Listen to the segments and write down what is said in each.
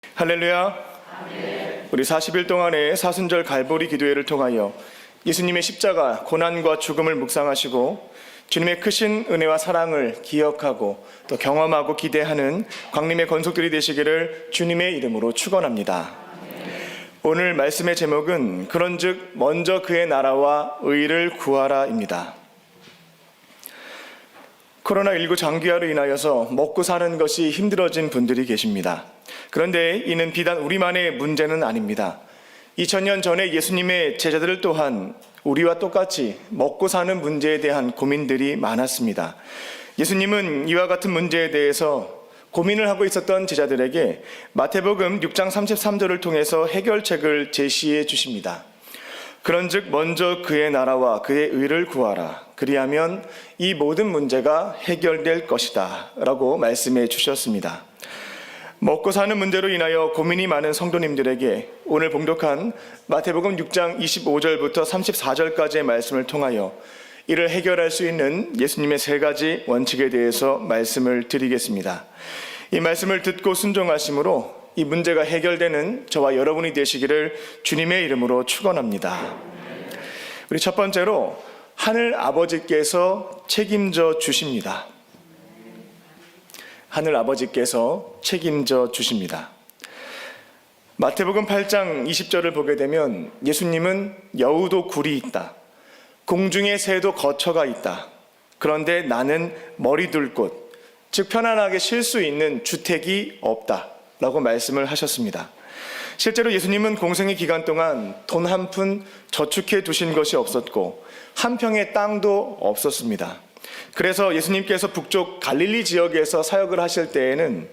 할렐루야. 아멘. 우리 40일 동안의 사순절 갈보리 기도회를 통하여 예수님의 십자가, 고난과 죽음을 묵상하시고 주님의 크신 은혜와 사랑을 기억하고 또 경험하고 기대하는 광림의 건속들이 되시기를 주님의 이름으로 축원합니다. 오늘 말씀의 제목은 그런즉 먼저 그의 나라와 의를 구하라입니다. 코로나19 장기화로 인하여서 먹고 사는 것이 힘들어진 분들이 계십니다. 그런데 이는 비단 우리만의 문제는 아닙니다. 2000년 전에 예수님의 제자들 또한 우리와 똑같이 먹고 사는 문제에 대한 고민들이 많았습니다. 예수님은 이와 같은 문제에 대해서 고민을 하고 있었던 제자들에게 마태복음 6장 33절을 통해서 해결책을 제시해 주십니다. 그런즉 먼저 그의 나라와 그의 의를 구하라. 그리하면 이 모든 문제가 해결될 것이다 라고 말씀해 주셨습니다. 먹고 사는 문제로 인하여 고민이 많은 성도님들에게 오늘 봉독한 마태복음 6장 25절부터 34절까지의 말씀을 통하여 이를 해결할 수 있는 예수님의 세 가지 원칙에 대해서 말씀을 드리겠습니다. 이 말씀을 듣고 순종하심으로 이 문제가 해결되는 저와 여러분이 되시기를 주님의 이름으로 축원합니다. 우리 첫 번째로 하늘 아버지께서 책임져 주십니다. 하늘 아버지께서 책임져 주십니다. 마태복음 8장 20절을 보게 되면 예수님은 여우도 굴이 있다. 공중의 새도 거처가 있다. 그런데 나는 머리 둘 곳, 즉 편안하게 쉴 수 있는 주택이 없다 라고 말씀을 하셨습니다. 실제로 예수님은 공생의 기간 동안 돈 한 푼 저축해 두신 것이 없었고 한 평의 땅도 없었습니다. 그래서 예수님께서 북쪽 갈릴리 지역에서 사역을 하실 때에는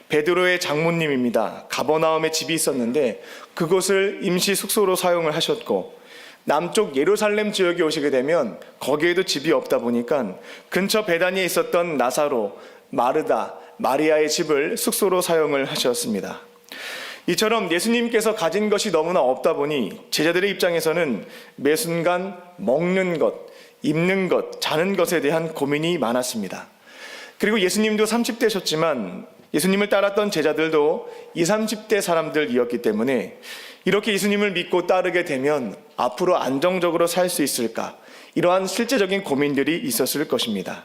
베드로의 장모님입니다. 가버나움에 집이 있었는데 그곳을 임시 숙소로 사용을 하셨고 남쪽 예루살렘 지역에 오시게 되면 거기에도 집이 없다 보니까 근처 베다니에 있었던 나사로, 마르다, 마리아의 집을 숙소로 사용을 하셨습니다. 이처럼 예수님께서 가진 것이 너무나 없다 보니 제자들의 입장에서는 매 순간 먹는 것, 입는 것, 자는 것에 대한 고민이 많았습니다. 그리고 예수님도 30대셨지만 예수님을 따랐던 제자들도 20, 30대 사람들이었기 때문에 이렇게 예수님을 믿고 따르게 되면 앞으로 안정적으로 살 수 있을까? 이러한 실제적인 고민들이 있었을 것입니다.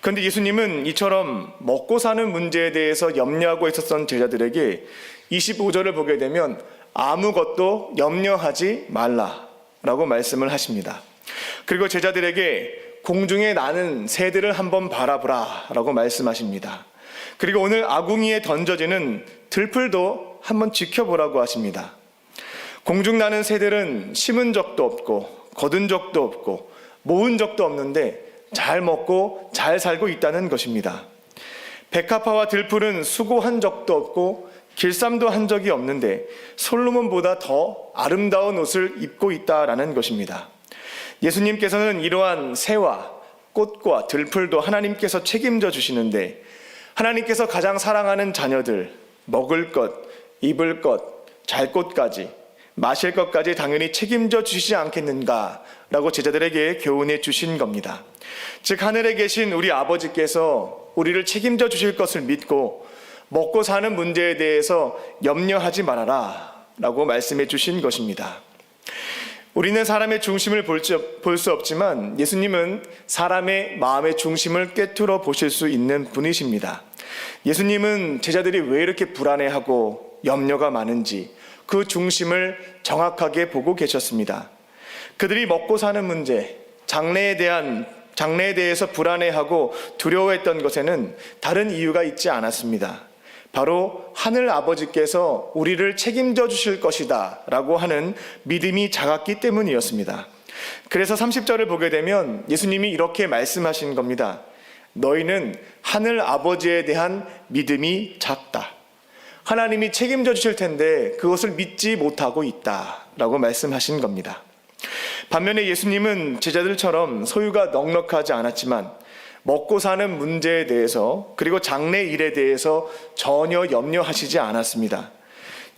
그런데 예수님은 이처럼 먹고 사는 문제에 대해서 염려하고 있었던 제자들에게 25절을 보게 되면 아무것도 염려하지 말라라고 말씀을 하십니다. 그리고 제자들에게 공중에 나는 새들을 한번 바라보라 라고 말씀하십니다. 그리고 오늘 아궁이에 던져지는 들풀도 한번 지켜보라고 하십니다. 공중 나는 새들은 심은 적도 없고 거둔 적도 없고 모은 적도 없는데 잘 먹고 잘 살고 있다는 것입니다. 백합화와 들풀은 수고한 적도 없고 길쌈도 한 적이 없는데 솔로몬보다 더 아름다운 옷을 입고 있다라는 것입니다. 예수님께서는 이러한 새와 꽃과 들풀도 하나님께서 책임져 주시는데 하나님께서 가장 사랑하는 자녀들, 먹을 것, 입을 것, 잘 곳까지, 마실 것까지 당연히 책임져 주시지 않겠는가라고 제자들에게 교훈해 주신 겁니다. 즉 하늘에 계신 우리 아버지께서 우리를 책임져 주실 것을 믿고 먹고 사는 문제에 대해서 염려하지 말아라 라고 말씀해 주신 것입니다. 우리는 사람의 중심을 볼 수 없지만 예수님은 사람의 마음의 중심을 꿰뚫어 보실 수 있는 분이십니다. 예수님은 제자들이 왜 이렇게 불안해하고 염려가 많은지 그 중심을 정확하게 보고 계셨습니다. 그들이 먹고 사는 문제, 장래에 대해서 불안해하고 두려워했던 것에는 다른 이유가 있지 않았습니다. 바로 하늘 아버지께서 우리를 책임져 주실 것이다 라고 하는 믿음이 작았기 때문이었습니다. 그래서 30절을 보게 되면 예수님이 이렇게 말씀하신 겁니다. 너희는 하늘 아버지에 대한 믿음이 작다. 하나님이 책임져 주실 텐데 그것을 믿지 못하고 있다 라고 말씀하신 겁니다. 반면에 예수님은 제자들처럼 소유가 넉넉하지 않았지만 먹고 사는 문제에 대해서 그리고 장래 일에 대해서 전혀 염려하시지 않았습니다.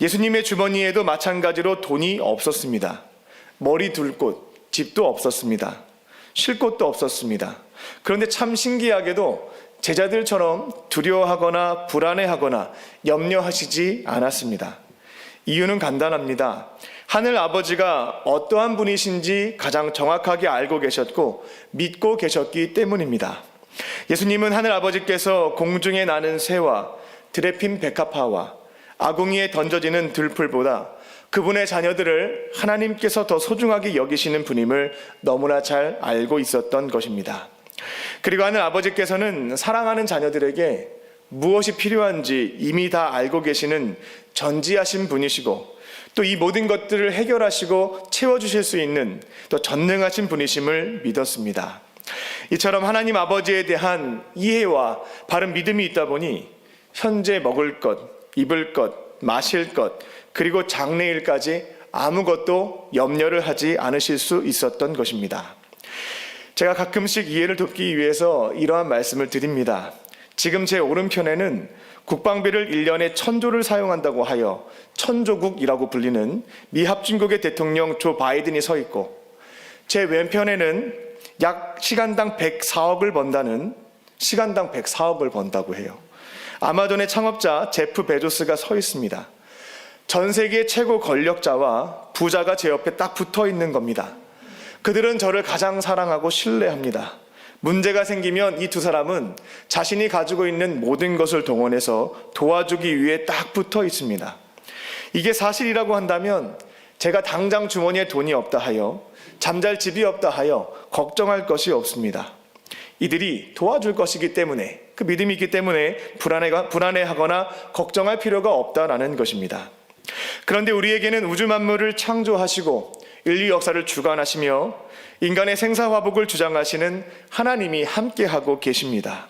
예수님의 주머니에도 마찬가지로 돈이 없었습니다. 머리 둘 곳, 집도 없었습니다. 쉴 곳도 없었습니다. 그런데 참 신기하게도 제자들처럼 두려워하거나 불안해하거나 염려하시지 않았습니다. 이유는 간단합니다. 하늘 아버지가 어떠한 분이신지 가장 정확하게 알고 계셨고 믿고 계셨기 때문입니다. 예수님은 하늘 아버지께서 공중에 나는 새와 들에 핀 백합화와 아궁이에 던져지는 들풀보다 그분의 자녀들을 하나님께서 더 소중하게 여기시는 분임을 너무나 잘 알고 있었던 것입니다. 그리고 하늘 아버지께서는 사랑하는 자녀들에게 무엇이 필요한지 이미 다 알고 계시는 전지하신 분이시고 또 이 모든 것들을 해결하시고 채워주실 수 있는 또 전능하신 분이심을 믿었습니다. 이처럼 하나님 아버지에 대한 이해와 바른 믿음이 있다 보니 현재 먹을 것, 입을 것, 마실 것, 그리고 장래일까지 아무것도 염려를 하지 않으실 수 있었던 것입니다. 제가 가끔씩 이해를 돕기 위해서 이러한 말씀을 드립니다. 지금 제 오른편에는 국방비를 1년에 1,000조를 사용한다고 하여 천조국이라고 불리는 미 합중국의 대통령 조 바이든이 서 있고, 제 왼편에는 약 시간당 104억을 번다고 해요. 아마존의 창업자 제프 베조스가 서 있습니다. 전 세계 최고 권력자와 부자가 제 옆에 딱 붙어 있는 겁니다. 그들은 저를 가장 사랑하고 신뢰합니다. 문제가 생기면 이 두 사람은 자신이 가지고 있는 모든 것을 동원해서 도와주기 위해 딱 붙어 있습니다. 이게 사실이라고 한다면 제가 당장 주머니에 돈이 없다 하여, 잠잘 집이 없다 하여 걱정할 것이 없습니다. 이들이 도와줄 것이기 때문에, 그 믿음이 있기 때문에 불안해하거나 걱정할 필요가 없다라는 것입니다. 그런데 우리에게는 우주 만물을 창조하시고 인류 역사를 주관하시며 인간의 생사화복을 주장하시는 하나님이 함께하고 계십니다.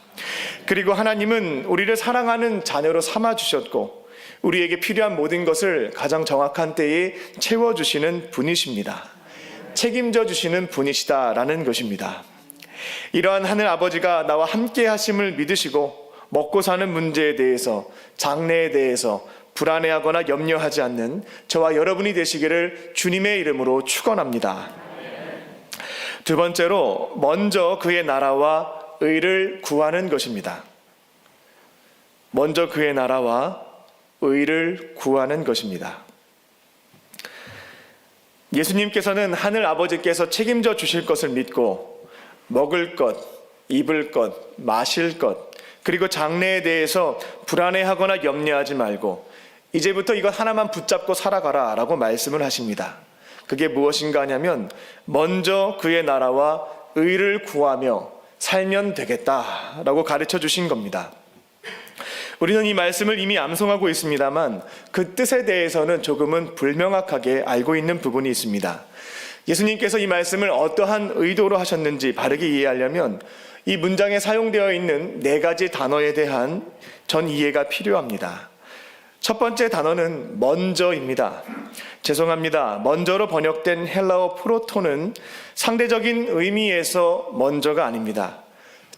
그리고 하나님은 우리를 사랑하는 자녀로 삼아주셨고 우리에게 필요한 모든 것을 가장 정확한 때에 채워주시는 분이십니다. 책임져 주시는 분이시다라는 것입니다. 이러한 하늘 아버지가 나와 함께 하심을 믿으시고 먹고 사는 문제에 대해서, 장래에 대해서 불안해하거나 염려하지 않는 저와 여러분이 되시기를 주님의 이름으로 축원합니다. 두 번째로, 먼저 그의 나라와 의를 구하는 것입니다. 먼저 그의 나라와 의를 구하는 것입니다. 예수님께서는 하늘 아버지께서 책임져 주실 것을 믿고 먹을 것, 입을 것, 마실 것, 그리고 장래에 대해서 불안해하거나 염려하지 말고 이제부터 이것 하나만 붙잡고 살아가라 라고 말씀을 하십니다. 그게 무엇인가 하냐면 먼저 그의 나라와 의를 구하며 살면 되겠다라고 가르쳐 주신 겁니다. 우리는 이 말씀을 이미 암송하고 있습니다만 그 뜻에 대해서는 조금은 불명확하게 알고 있는 부분이 있습니다. 예수님께서 이 말씀을 어떠한 의도로 하셨는지 바르게 이해하려면 이 문장에 사용되어 있는 4가지 단어에 대한 전 이해가 필요합니다. 첫 번째 단어는 먼저입니다. 죄송합니다. 먼저로 번역된 헬라어 프로토는 상대적인 의미에서 먼저가 아닙니다.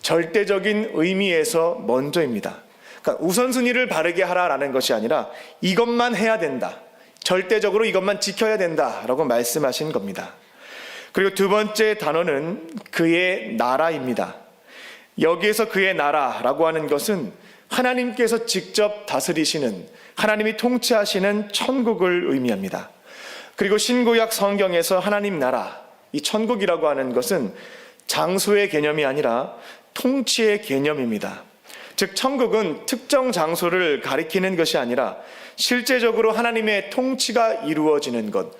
절대적인 의미에서 먼저입니다. 그러니까 우선순위를 바르게 하라라는 것이 아니라 이것만 해야 된다, 절대적으로 이것만 지켜야 된다라고 말씀하신 겁니다. 그리고 두 번째 단어는 그의 나라입니다. 여기에서 그의 나라라고 하는 것은 하나님께서 직접 다스리시는, 하나님이 통치하시는 천국을 의미합니다. 그리고 신구약 성경에서 하나님 나라, 이 천국이라고 하는 것은 장소의 개념이 아니라 통치의 개념입니다. 즉 천국은 특정 장소를 가리키는 것이 아니라 실제적으로 하나님의 통치가 이루어지는 것,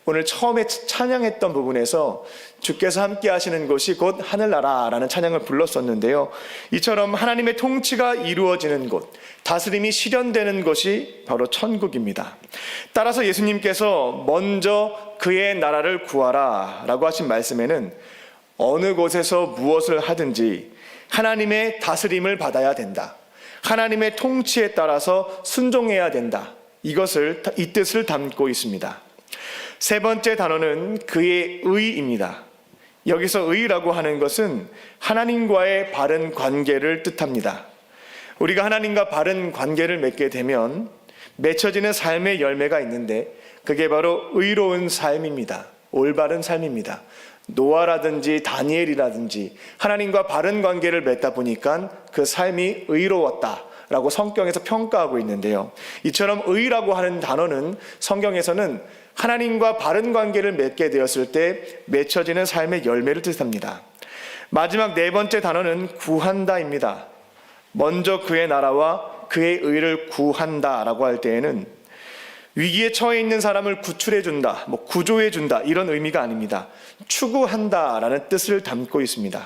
오늘 처음에 찬양했던 부분에서 주께서 함께 하시는 곳이 곧 하늘나라라는 찬양을 불렀었는데요. 이처럼 하나님의 통치가 이루어지는 곳, 다스림이 실현되는 것이 바로 천국입니다. 따라서 예수님께서 먼저 그의 나라를 구하라 라고 하신 말씀에는 어느 곳에서 무엇을 하든지 하나님의 다스림을 받아야 된다, 하나님의 통치에 따라서 순종해야 된다, 이 뜻을 담고 있습니다. 세 번째 단어는 그의 의입니다. 여기서 의라고 하는 것은 하나님과의 바른 관계를 뜻합니다. 우리가 하나님과 바른 관계를 맺게 되면 맺혀지는 삶의 열매가 있는데 그게 바로 의로운 삶입니다. 올바른 삶입니다. 노아라든지 다니엘이라든지 하나님과 바른 관계를 맺다 보니까 그 삶이 의로웠다라고 성경에서 평가하고 있는데요. 이처럼 의라고 하는 단어는 성경에서는 하나님과 바른 관계를 맺게 되었을 때 맺혀지는 삶의 열매를 뜻합니다. 마지막 네 번째 단어는 구한다입니다. 먼저 그의 나라와 그의 의를 구한다라고 할 때에는 위기에 처해 있는 사람을 구출해준다, 구조해준다 이런 의미가 아닙니다. 추구한다라는 뜻을 담고 있습니다.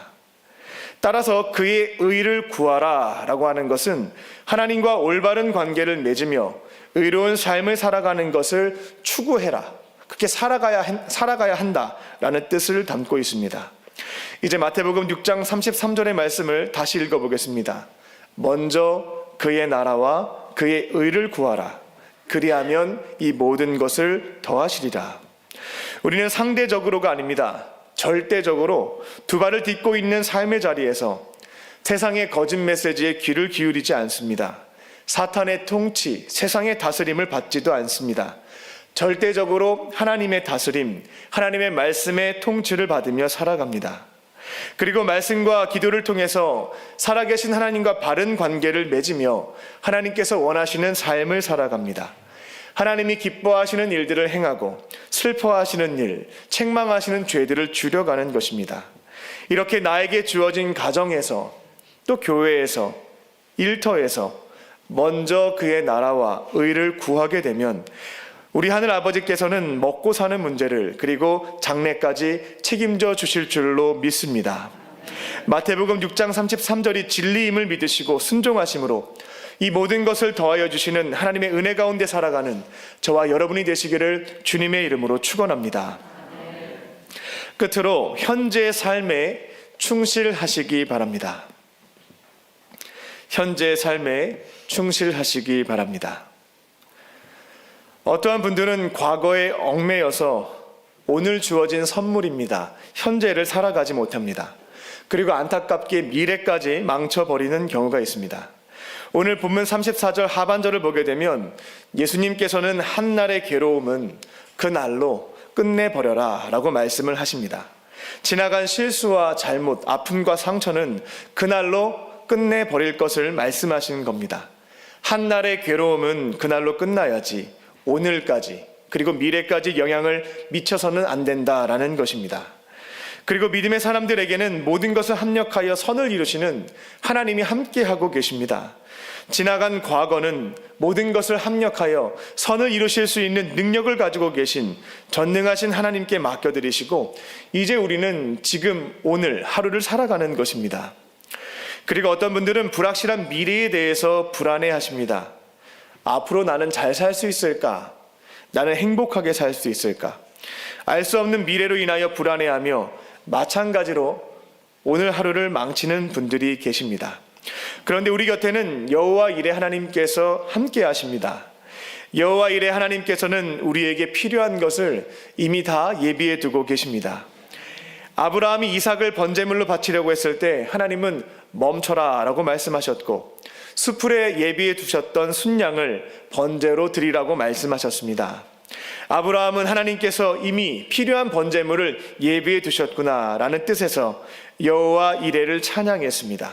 따라서 그의 의를 구하라 라고 하는 것은 하나님과 올바른 관계를 맺으며 의로운 삶을 살아가는 것을 추구해라, 그렇게 살아가야 한다라는 뜻을 담고 있습니다. 이제 마태복음 6장 33절의 말씀을 다시 읽어보겠습니다. 먼저 그의 나라와 그의 의를 구하라. 그리하면 이 모든 것을 더하시리라. 우리는 상대적으로가 아닙니다. 절대적으로 두 발을 딛고 있는 삶의 자리에서 세상의 거짓 메시지에 귀를 기울이지 않습니다. 사탄의 통치, 세상의 다스림을 받지도 않습니다. 절대적으로 하나님의 다스림, 하나님의 말씀의 통치를 받으며 살아갑니다. 그리고 말씀과 기도를 통해서 살아계신 하나님과 바른 관계를 맺으며 하나님께서 원하시는 삶을 살아갑니다. 하나님이 기뻐하시는 일들을 행하고 슬퍼하시는 일, 책망하시는 죄들을 줄여가는 것입니다. 이렇게 나에게 주어진 가정에서 또 교회에서 일터에서 먼저 그의 나라와 의를 구하게 되면 우리 하늘 아버지께서는 먹고 사는 문제를 그리고 장래까지 책임져 주실 줄로 믿습니다. 마태복음 6장 33절이 진리임을 믿으시고 순종하심으로 이 모든 것을 더하여 주시는 하나님의 은혜 가운데 살아가는 저와 여러분이 되시기를 주님의 이름으로 축원합니다. 끝으로 현재의 삶에 충실하시기 바랍니다. 현재의 삶에 충실하시기 바랍니다. 어떠한 분들은 과거에 얽매여서 오늘 주어진 선물입니다. 현재를 살아가지 못합니다. 그리고 안타깝게 미래까지 망쳐버리는 경우가 있습니다. 오늘 본문 34절 하반절을 보게 되면 예수님께서는 한날의 괴로움은 그날로 끝내버려라 라고 말씀을 하십니다. 지나간 실수와 잘못, 아픔과 상처는 그날로 끝내버릴 것을 말씀하시는 겁니다. 한날의 괴로움은 그날로 끝나야지 오늘까지 그리고 미래까지 영향을 미쳐서는 안 된다라는 것입니다. 그리고 믿음의 사람들에게는 모든 것을 합력하여 선을 이루시는 하나님이 함께하고 계십니다. 지나간 과거는 모든 것을 합력하여 선을 이루실 수 있는 능력을 가지고 계신 전능하신 하나님께 맡겨드리시고 이제 우리는 지금 오늘 하루를 살아가는 것입니다. 그리고 어떤 분들은 불확실한 미래에 대해서 불안해하십니다. 앞으로 나는 잘 살 수 있을까? 나는 행복하게 살 수 있을까? 알 수 없는 미래로 인하여 불안해하며 마찬가지로 오늘 하루를 망치는 분들이 계십니다. 그런데 우리 곁에는 여호와 이레 하나님께서 함께 하십니다. 여호와 이레 하나님께서는 우리에게 필요한 것을 이미 다 예비해 두고 계십니다. 아브라함이 이삭을 번제물로 바치려고 했을 때 하나님은 멈춰라 라고 말씀하셨고 수풀에 예비해 두셨던 순양을 번제로 드리라고 말씀하셨습니다. 아브라함은 하나님께서 이미 필요한 번제물을 예비해 두셨구나 라는 뜻에서 여호와 이레를 찬양했습니다.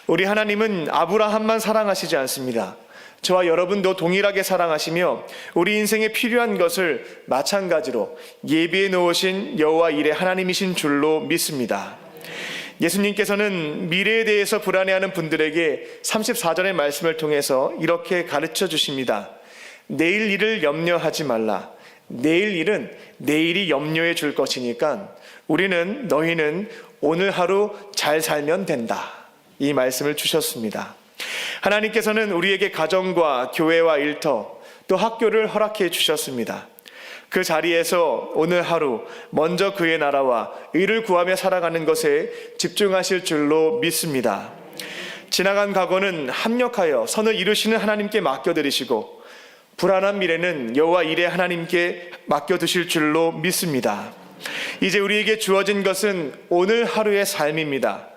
우리 하나님은 아브라함만 사랑하시지 않습니다. 저와 여러분도 동일하게 사랑하시며 우리 인생에 필요한 것을 마찬가지로 예비해 놓으신 여호와 이레 하나님이신 줄로 믿습니다. 예수님께서는 미래에 대해서 불안해하는 분들에게 34절의 말씀을 통해서 이렇게 가르쳐 주십니다. 내일 일을 염려하지 말라. 내일 일은 내일이 염려해 줄 것이니까 너희는 오늘 하루 잘 살면 된다. 이 말씀을 주셨습니다. 하나님께서는 우리에게 가정과 교회와 일터 또 학교를 허락해 주셨습니다. 그 자리에서 오늘 하루 먼저 그의 나라와 의를 구하며 살아가는 것에 집중하실 줄로 믿습니다. 지나간 과거는 합력하여 선을 이루시는 하나님께 맡겨드리시고 불안한 미래는 여호와 이레 하나님께 맡겨두실 줄로 믿습니다. 이제 우리에게 주어진 것은 오늘 하루의 삶입니다.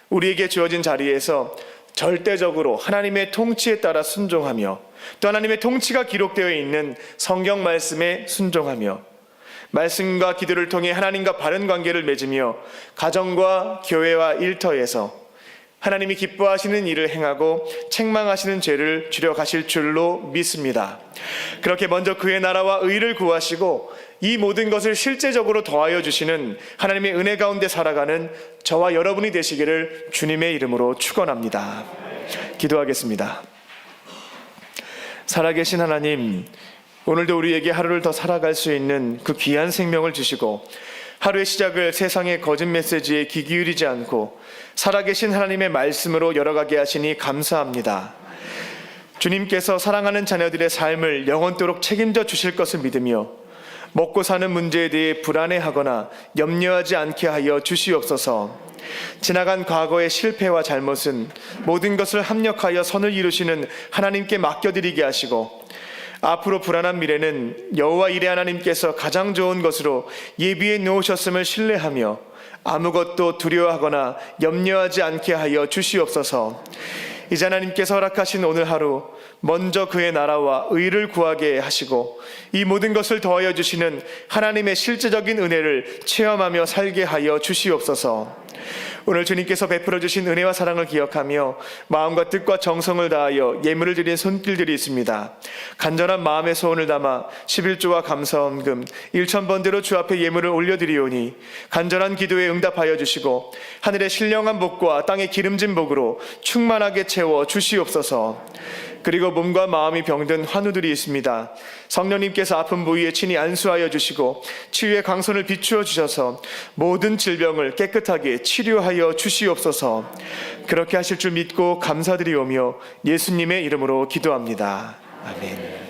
우리에게 주어진 자리에서 절대적으로 하나님의 통치에 따라 순종하며 또 하나님의 통치가 기록되어 있는 성경 말씀에 순종하며 말씀과 기도를 통해 하나님과 바른 관계를 맺으며 가정과 교회와 일터에서 하나님이 기뻐하시는 일을 행하고 책망하시는 죄를 줄여가실 줄로 믿습니다. 그렇게 먼저 그의 나라와 의를 구하시고 이 모든 것을 실제적으로 더하여 주시는 하나님의 은혜 가운데 살아가는 저와 여러분이 되시기를 주님의 이름으로 축원합니다. 기도하겠습니다. 살아계신 하나님, 오늘도 우리에게 하루를 더 살아갈 수 있는 그 귀한 생명을 주시고 하루의 시작을 세상의 거짓 메시지에 귀 기울이지 않고 살아계신 하나님의 말씀으로 열어가게 하시니 감사합니다. 주님께서 사랑하는 자녀들의 삶을 영원토록 책임져 주실 것을 믿으며 먹고 사는 문제에 대해 불안해하거나 염려하지 않게 하여 주시옵소서. 지나간 과거의 실패와 잘못은 모든 것을 합력하여 선을 이루시는 하나님께 맡겨드리게 하시고 앞으로 불안한 미래는 여호와 이레 하나님께서 가장 좋은 것으로 예비해 놓으셨음을 신뢰하며 아무것도 두려워하거나 염려하지 않게 하여 주시옵소서. 이제 하나님께서 허락하신 오늘 하루 먼저 그의 나라와 의를 구하게 하시고 이 모든 것을 더하여 주시는 하나님의 실제적인 은혜를 체험하며 살게 하여 주시옵소서. 오늘 주님께서 베풀어 주신 은혜와 사랑을 기억하며 마음과 뜻과 정성을 다하여 예물을 드린 손길들이 있습니다. 간절한 마음의 소원을 담아 11조와 감사원금 1,000번대로 주 앞에 예물을 올려드리오니 간절한 기도에 응답하여 주시고 하늘의 신령한 복과 땅의 기름진 복으로 충만하게 채워 주시옵소서. 그리고 몸과 마음이 병든 환우들이 있습니다. 성령님께서 아픈 부위에 친히 안수하여 주시고 치유의 강선을 비추어 주셔서 모든 질병을 깨끗하게 치료하여 주시옵소서. 그렇게 하실 줄 믿고 감사드리오며 예수님의 이름으로 기도합니다. 아멘.